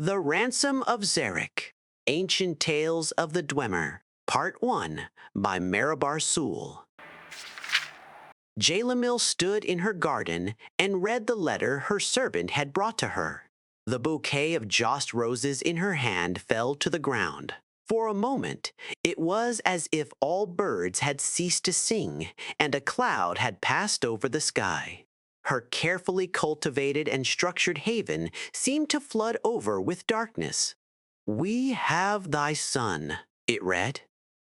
The Ransom of Zarek, Ancient Tales of the Dwemer, Part 1, by Marabar Soul. Jalamil stood in her garden and read the letter her servant had brought to her. The bouquet of jost roses in her hand fell to the ground. For a moment, it was as if all birds had ceased to sing and a cloud had passed over the sky. Her carefully cultivated and structured haven seemed to flood over with darkness. "We have thy son," it read.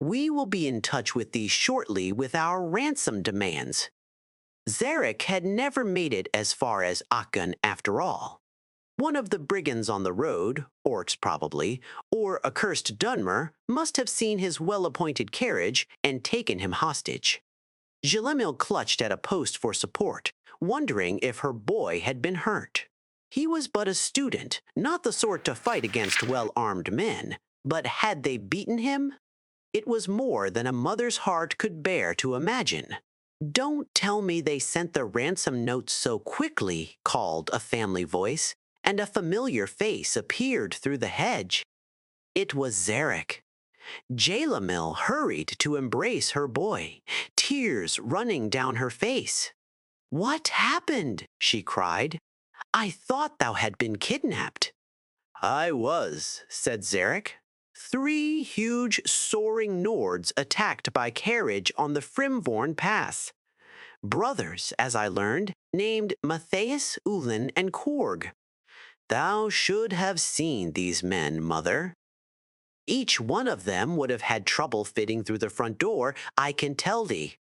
"We will be in touch with thee shortly with our ransom demands." Zarek had never made it as far as Akan after all. One of the brigands on the road, orcs probably, or accursed Dwemer, must have seen his well-appointed carriage and taken him hostage. Jalamil clutched at a post for support, wondering if her boy had been hurt. He was but a student, not the sort to fight against well-armed men. But had they beaten him? It was more than a mother's heart could bear to imagine. "Don't tell me they sent the ransom notes so quickly," called a family voice, and a familiar face appeared through the hedge. It was Zarek. Jalamil hurried to embrace her boy, tears running down her face. "What happened?" she cried. "I thought thou had been kidnapped." "I was," said Zarek. "3 huge soaring Nords attacked by carriage on the Frimvorn Pass. Brothers, as I learned, named Matthias, Ulin, and Korg. Thou should have seen these men, mother. Each one of them would have had trouble fitting through the front door, I can tell thee."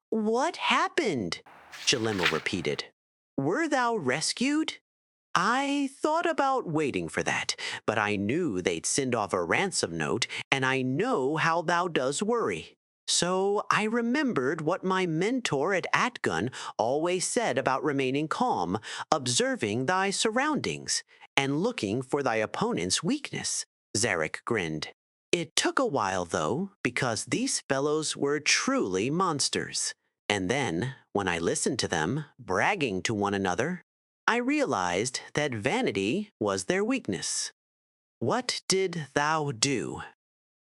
"What happened?" Jalamil repeated. "Were thou rescued?" "I thought about waiting for that, but I knew they'd send off a ransom note, and I know how thou does worry. So I remembered what my mentor at Atgun always said about remaining calm, observing thy surroundings, and looking for thy opponent's weakness." Zarek grinned. "It took a while, though, because these fellows were truly monsters. And then, when I listened to them, bragging to one another, I realized that vanity was their weakness." "What did thou do?"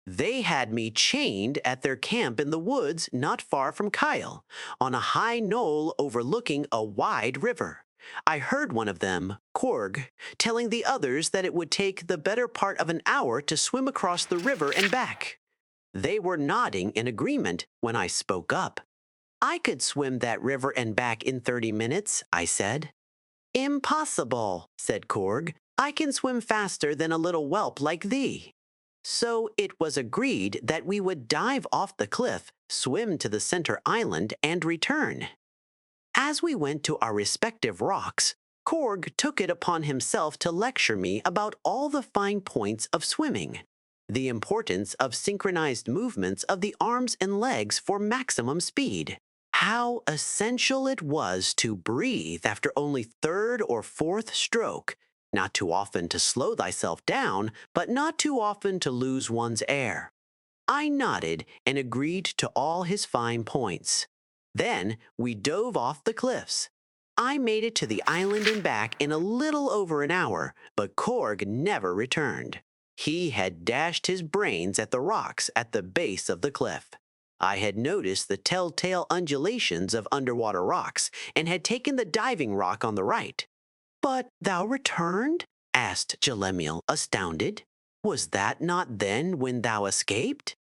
"They had me chained at their camp in the woods not far from Kyle, on a high knoll overlooking a wide river. I heard one of them, Korg, telling the others that it would take the better part of an hour to swim across the river and back. They were nodding in agreement when I spoke up. "I could swim that river and back in 30 minutes, I said. "Impossible," said Korg. "I can swim faster than a little whelp like thee." So it was agreed that we would dive off the cliff, swim to the center island, and return. As we went to our respective rocks, Korg took it upon himself to lecture me about all the fine points of swimming, the importance of synchronized movements of the arms and legs for maximum speed, how essential it was to breathe after only 3rd or 4th stroke, not too often to slow thyself down, but not too often to lose one's air. I nodded and agreed to all his fine points. Then we dove off the cliffs. I made it to the island and back in a little over an hour, but Korg never returned. He had dashed his brains at the rocks at the base of the cliff. I had noticed the telltale undulations of underwater rocks and had taken the diving rock on the right. "But thou returned?" asked Jalamil, astounded. "Was that not then when thou escaped?"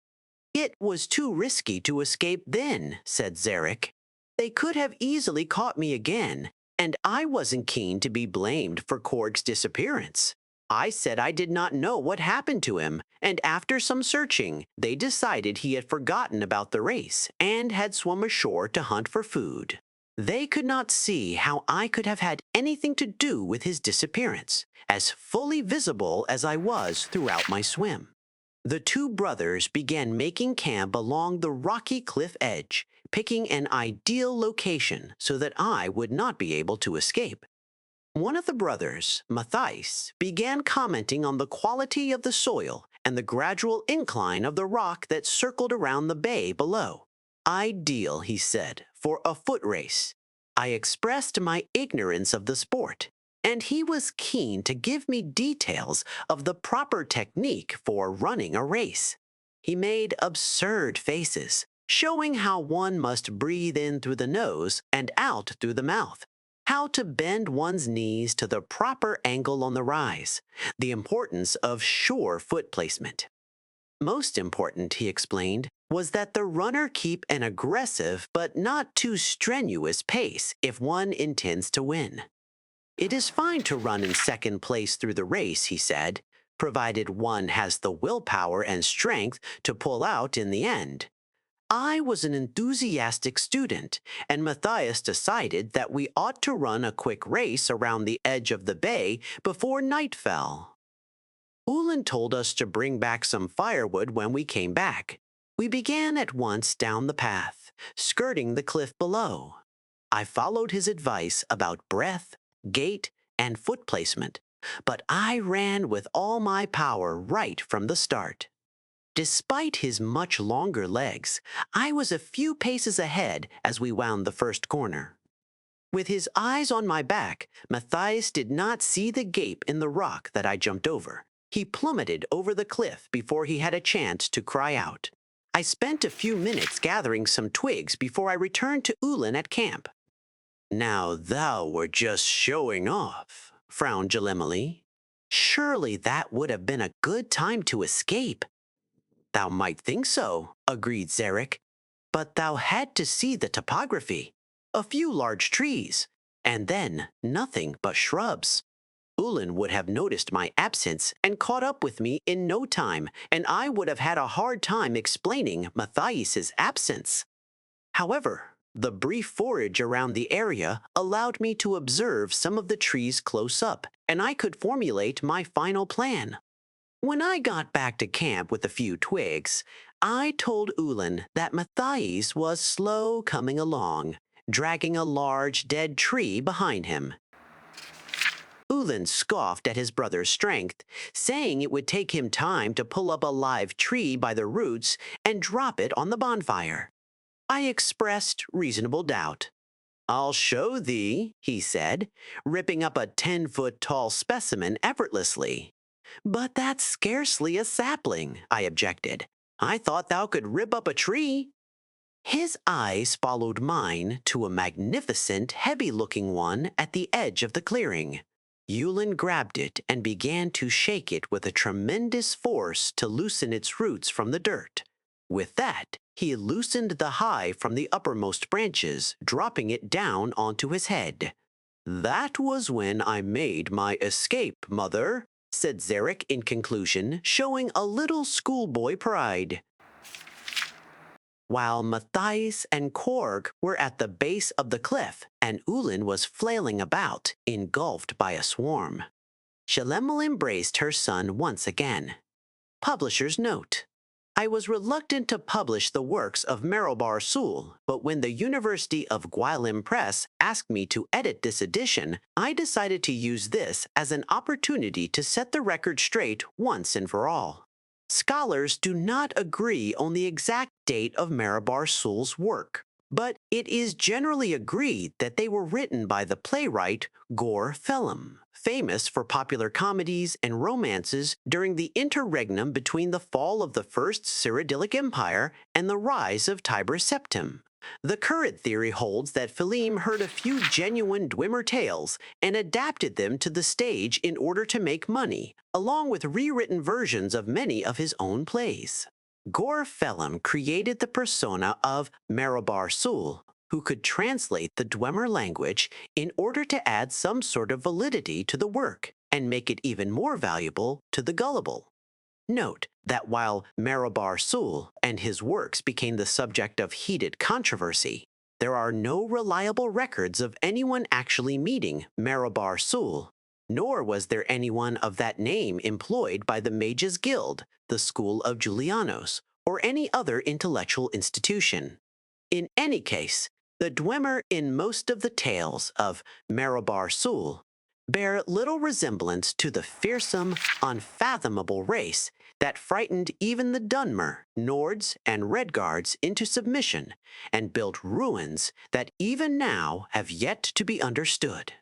"It was too risky to escape then," said Zarek. "They could have easily caught me again, and I wasn't keen to be blamed for Korg's disappearance. I said I did not know what happened to him, and after some searching, they decided he had forgotten about the race and had swum ashore to hunt for food. They could not see how I could have had anything to do with his disappearance, as fully visible as I was throughout my swim." The 2 brothers began making camp along the rocky cliff edge, picking an ideal location so that I would not be able to escape. One of the brothers, Matthias, began commenting on the quality of the soil and the gradual incline of the rock that circled around the bay below. "Ideal," he said, "for a foot race." I expressed my ignorance of the sport. and he was keen to give me details of the proper technique for running a race. He made absurd faces, showing how one must breathe in through the nose and out through the mouth, how to bend one's knees to the proper angle on the rise, the importance of sure foot placement. Most important, he explained, was that the runner keep an aggressive but not too strenuous pace if one intends to win. It is fine to run in second place through the race, he said, provided one has the willpower and strength to pull out in the end. I was an enthusiastic student, and Matthias decided that we ought to run a quick race around the edge of the bay before night fell. Ulan told us to bring back some firewood when we came back. We began at once down the path, skirting the cliff below. I followed his advice about breath, gait, and foot placement, but I ran with all my power right from the start. Despite his much longer legs, I was a few paces ahead as we wound the first corner. With his eyes on my back, Matthias did not see the gape in the rock that I jumped over. He plummeted over the cliff before he had a chance to cry out. I spent a few minutes gathering some twigs before I returned to Ulan at camp. "Now thou were just showing off," frowned Jalemali. "Surely that would have been a good time to escape." "Thou might think so," agreed Zarek, "but thou had to see the topography. A few large trees, and then nothing but shrubs. Ulan would have noticed my absence and caught up with me in no time, and I would have had a hard time explaining Matthias's absence. However, the brief forage around the area allowed me to observe some of the trees close up, and I could formulate my final plan. When I got back to camp with a few twigs, I told Ulan that Matthias was slow coming along, dragging a large dead tree behind him. Ulan scoffed at his brother's strength, saying it would take him time to pull up a live tree by the roots and drop it on the bonfire. I expressed reasonable doubt. "I'll show thee," he said, ripping up a 10-foot-tall specimen effortlessly. "But that's scarcely a sapling," I objected. "I thought thou could rip up a tree." His eyes followed mine to a magnificent, heavy-looking one at the edge of the clearing. Ulan grabbed it and began to shake it with a tremendous force to loosen its roots from the dirt. With that, he loosened the hive from the uppermost branches, dropping it down onto his head. "That was when I made my escape, mother," said Zarek in conclusion, showing a little schoolboy pride. While Matthias and Korg were at the base of the cliff, and Ulan was flailing about, engulfed by a swarm. Shalemel embraced her son once again. Publisher's note: I was reluctant to publish the works of Merobar Sul, but when the University of Gwylem Press asked me to edit this edition, I decided to use this as an opportunity to set the record straight once and for all. Scholars do not agree on the exact date of Merobar Sul's work, but it is generally agreed that they were written by the playwright Gor Phelim, famous for popular comedies and romances during the interregnum between the fall of the First Cyrodiilic Empire and the rise of Tiber Septim. The current theory holds that Phelim heard a few genuine Dwemer tales and adapted them to the stage in order to make money, along with rewritten versions of many of his own plays. Gor Phelim created the persona of Merobar Sul, who could translate the Dwemer language in order to add some sort of validity to the work and make it even more valuable to the gullible. Note that while Merobar Sul and his works became the subject of heated controversy, there are no reliable records of anyone actually meeting Merobar Sul, nor was there anyone of that name employed by the Mages Guild, the School of Julianos, or any other intellectual institution. In any case, the Dwemer in most of the tales of Merobar Sul bear little resemblance to the fearsome, unfathomable race that frightened even the Dunmer, Nords, and Redguards into submission and built ruins that even now have yet to be understood.